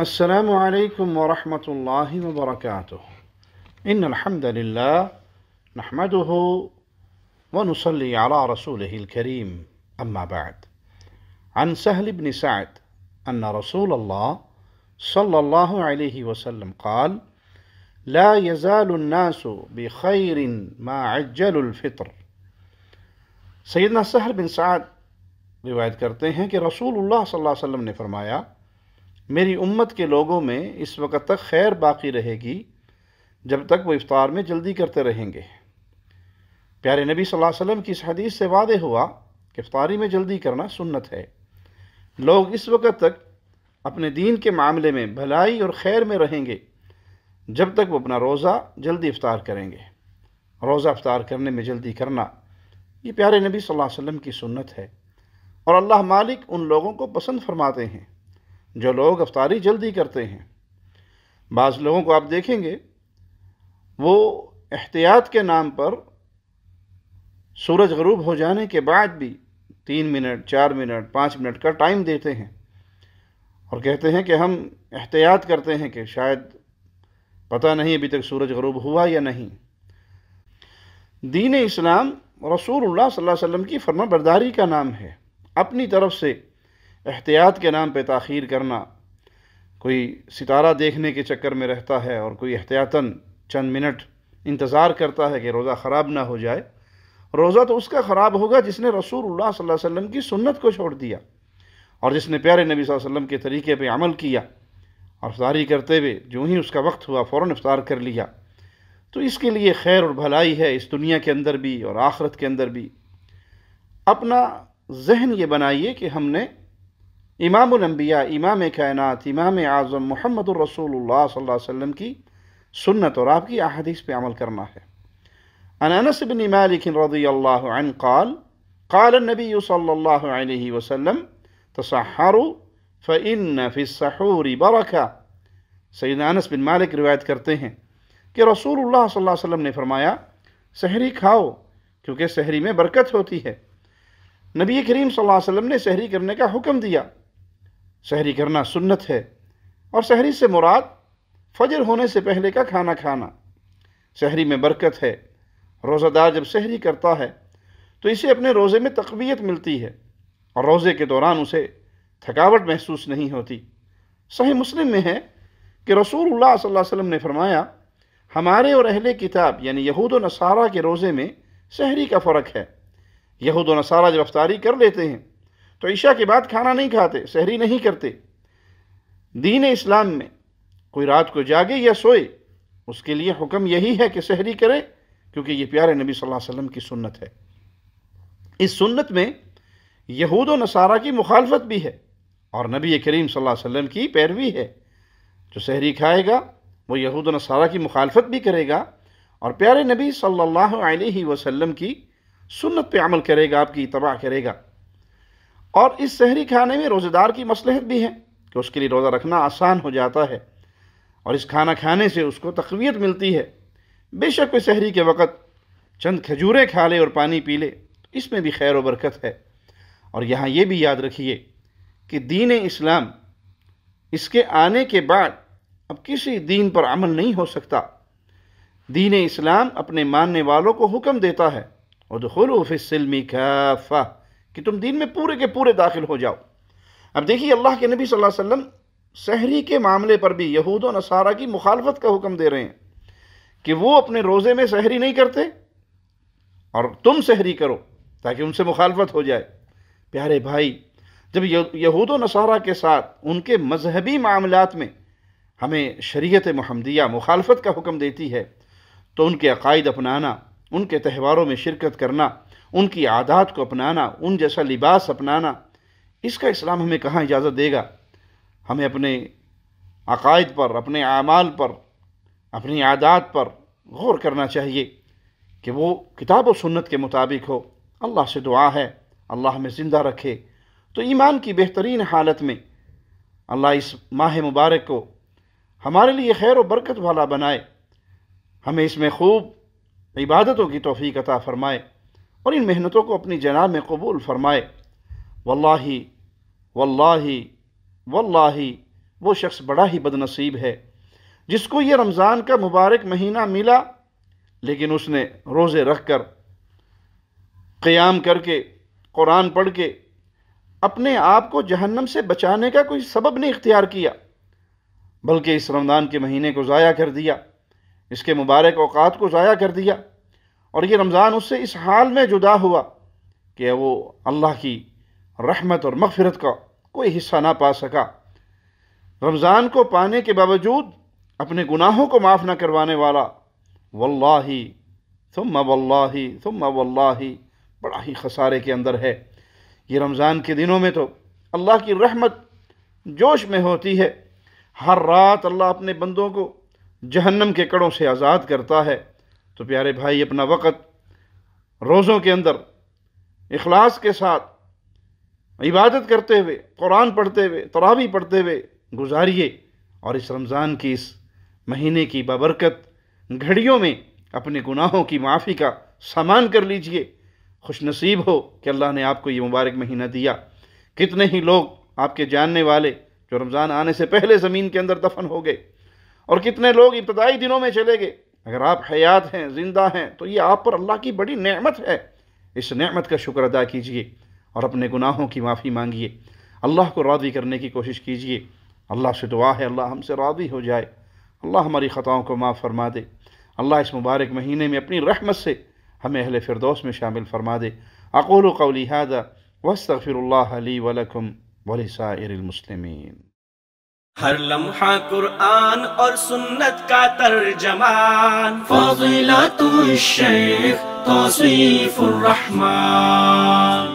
السلام عليكم ورحمة الله وبركاته. إن الحمد لله نحمده ونصلي على رسوله الكريم. أما بعد، عن سهل بن سعد أن رسول الله صلى الله عليه وسلم قال: لا يزال الناس بخير ما عجل الفطر. سیدنا سہل بن سعد روایت کرتے ہیں کہ رسول اللہ صلی اللہ علیہ وسلم نے فرمایا، میری امت کے لوگوں میں اس وقت تک خیر باقی رہے گی جب تک وہ افطار میں جلدی کرتے رہیں گے۔ پیارے نبی صلی اللہ علیہ وسلم کی اس حدیث سے واضح ہوا کہ افطاری میں جلدی کرنا سنت ہے۔ لوگ اس وقت تک اپنے دین کے معاملے میں بھلائی اور خیر میں رہیں گے جب تک وہ اپنا روزہ جلدی افطار کریں گے۔ روزہ افطار کرنے میں جلدی کرنا یہ پیارے نبی صلی اللہ علیہ وسلم کی سنت ہے، اور اللہ مالک ان لوگوں کو پسند فرماتے ہیں جو لوگ افطاری جلدی کرتے ہیں۔ بعض لوگوں کو آپ دیکھیں گے وہ احتیاط کے نام پر سورج غروب ہو جانے کے بعد بھی 3 منٹ 4 منٹ 5 منٹ کا ٹائم دیتے ہیں اور کہتے ہیں کہ ہم احتیاط کرتے ہیں کہ شاید پتہ نہیں ابھی تک سورج غروب ہوا یا نہیں۔ دین اسلام رسول اللہ صلی اللہ علیہ وسلم کی فرما برداری کا نام ہے۔ اپنی طرف سے احتیاط کے نام پہ تاخیر کرنا، کوئی ستارہ دیکھنے کے چکر میں رہتا ہے اور کوئی احتیاطاً چند منٹ انتظار کرتا ہے کہ روزہ خراب نہ ہو جائے۔ روزہ تو اس کا خراب ہوگا جس نے رسول اللہ صلی اللہ علیہ وسلم کی سنت کو چھوڑ دیا اور جس نے پیارے نبی صلی اللہ علیہ وسلم کے طریقے پہ عمل کیا اور افطاری کرتے ہوئے جو ہی اس کا وقت ہوا فوراً افطار کر لیا۔ تو اس کے لیے خیر اور بھلائی ہے اس دنیا کے اندر بھی اور آخرت کے اندر بھی۔ اپنا ذہن یہ بنائیے کہ ہم نے امام الانبیاء، امام کائنات، امام اعظم محمد الرسول اللہ صلی اللہ علیہ وسلم کی سنت اور آپ کی احادیث پہ عمل کرنا ہے۔ عن انس بن مالک رضی اللہ عنہ قال قال النبی صلی اللہ علیہ وسلم تصحروا فإن فی السحور برکہ۔ سیدنا انس بن مالک روایت کرتے ہیں کہ رسول اللہ صلی اللہ علیہ وسلم نے فرمایا، سحری کھاؤ کیونکہ سحری میں برکت ہوتی ہے۔ نبی کریم صلی اللہ علیہ وسلم نے سحری کرنے کا حکم دیا۔ سحری کرنا سنت ہے، اور سحری سے مراد فجر ہونے سے پہلے کا کھانا کھانا۔ سحری میں برکت ہے۔ روزہ دار جب سحری کرتا ہے تو اسے اپنے روزے میں تقویت ملتی ہے اور روزے کے دوران اسے تھکاوٹ محسوس نہیں ہوتی۔ صحیح مسلم میں ہے کہ رسول اللہ صلی اللہ علیہ وسلم نے فرمایا، ہمارے اور اہل کتاب یعنی یہود و نصارہ کے روزے میں سحری کا فرق ہے۔ یہود و نصارہ جب افطاری کر لیتے ہیں تو عشاء کے بعد کھانا نہیں کھاتے، سحری نہیں کرتے۔ دین اسلام میں کوئی رات کو جاگے یا سوئے اس کے لیے حکم یہی ہے کہ سحری کرے، کیونکہ یہ پیارے نبی صلی اللہ علیہ وسلم کی سنت ہے۔ اس سنت میں یہود و نصارہ کی مخالفت بھی ہے اور نبی کریم صلی اللہ علیہ وسلم کی پیروی ہے۔ جو سحری کھائے گا وہ یہود و نصارہ کی مخالفت بھی کرے گا اور پیارے نبی صلی اللہ علیہ وسلم کی سنت پہ عمل کرے گا، آپ کی اتباع کرے گا۔ اور اس سحری کھانے میں روزہ دار کی مصلحت بھی ہے کہ اس کے لیے روزہ رکھنا آسان ہو جاتا ہے اور اس کھانا کھانے سے اس کو تقویت ملتی ہے۔ بے شک کوئی سحری کے وقت چند کھجوریں کھا لے اور پانی پی لے، اس میں بھی خیر و برکت ہے۔ اور یہاں یہ بھی یاد رکھیے کہ دین اسلام اس کے آنے کے بعد اب کسی دین پر عمل نہیں ہو سکتا۔ دین اسلام اپنے ماننے والوں کو حکم دیتا ہے ادخلوا فی السلم کافہ، کہ تم دین میں پورے کے پورے داخل ہو جاؤ۔ اب دیکھیے اللہ کے نبی صلی اللہ علیہ وسلم سحری کے معاملے پر بھی یہود و نصارہ کی مخالفت کا حکم دے رہے ہیں کہ وہ اپنے روزے میں سحری نہیں کرتے اور تم سحری کرو تاکہ ان سے مخالفت ہو جائے۔ پیارے بھائی، جب یہود و نصارہ کے ساتھ ان کے مذہبی معاملات میں ہمیں شریعت محمدیہ مخالفت کا حکم دیتی ہے تو ان کے عقائد اپنانا، ان کے تہواروں میں شرکت کرنا، ان کی عادات کو اپنانا، ان جیسا لباس اپنانا، اس کا اسلام ہمیں کہاں اجازت دے گا؟ ہمیں اپنے عقائد پر، اپنے اعمال پر، اپنی عادات پر غور کرنا چاہیے کہ وہ کتاب و سنت کے مطابق ہو۔ اللہ سے دعا ہے اللہ ہمیں زندہ رکھے تو ایمان کی بہترین حالت میں اللہ اس ماہ مبارک کو ہمارے لیے خیر و برکت والا بنائے، ہمیں اس میں خوب عبادتوں کی توفیق عطا فرمائے اور ان محنتوں کو اپنی جناب میں قبول فرمائے۔ واللہ واللہ واللہ وہ شخص بڑا ہی بد نصیب ہے جس کو یہ رمضان کا مبارک مہینہ ملا لیکن اس نے روزے رکھ کر، قیام کر کے، قرآن پڑھ کے اپنے آپ کو جہنم سے بچانے کا کوئی سبب نہیں اختیار کیا، بلکہ اس رمضان کے مہینے کو ضائع کر دیا، اس کے مبارک اوقات کو ضائع کر دیا، اور یہ رمضان اس سے اس حال میں جدا ہوا کہ وہ اللہ کی رحمت اور مغفرت کا کوئی حصہ نہ پا سکا۔ رمضان کو پانے کے باوجود اپنے گناہوں کو معاف نہ کروانے والا واللہ ثم واللہ ثم واللہ بڑا ہی خسارے کے اندر ہے۔ یہ رمضان کے دنوں میں تو اللہ کی رحمت جوش میں ہوتی ہے، ہر رات اللہ اپنے بندوں کو جہنم کے کڑوں سے آزاد کرتا ہے۔ تو پیارے بھائی، اپنا وقت روزوں کے اندر اخلاص کے ساتھ عبادت کرتے ہوئے، قرآن پڑھتے ہوئے، تراویح پڑھتے ہوئے گزاریے، اور اس رمضان کی اس مہینے کی بابرکت گھڑیوں میں اپنے گناہوں کی معافی کا سامان کر لیجئے۔ خوش نصیب ہو کہ اللہ نے آپ کو یہ مبارک مہینہ دیا۔ کتنے ہی لوگ آپ کے جاننے والے جو رمضان آنے سے پہلے زمین کے اندر دفن ہو گئے، اور کتنے لوگ ابتدائی دنوں میں چلے گئے۔ اگر آپ حیات ہیں، زندہ ہیں، تو یہ آپ پر اللہ کی بڑی نعمت ہے۔ اس نعمت کا شکر ادا کیجئے اور اپنے گناہوں کی معافی مانگیے، اللہ کو راضی کرنے کی کوشش کیجئے۔ اللہ سے دعا ہے اللہ ہم سے راضی ہو جائے، اللہ ہماری خطاؤں کو معاف فرما دے، اللہ اس مبارک مہینے میں اپنی رحمت سے ہمیں اہل فردوس میں شامل فرما دے۔ اقول قولی ھذا واستغفر اللہ لی ولکم ولسائر المسلمین۔ ہر لمحہ قرآن اور سنت کا ترجمان، فضیلت الشیخ توصیف الرحمان۔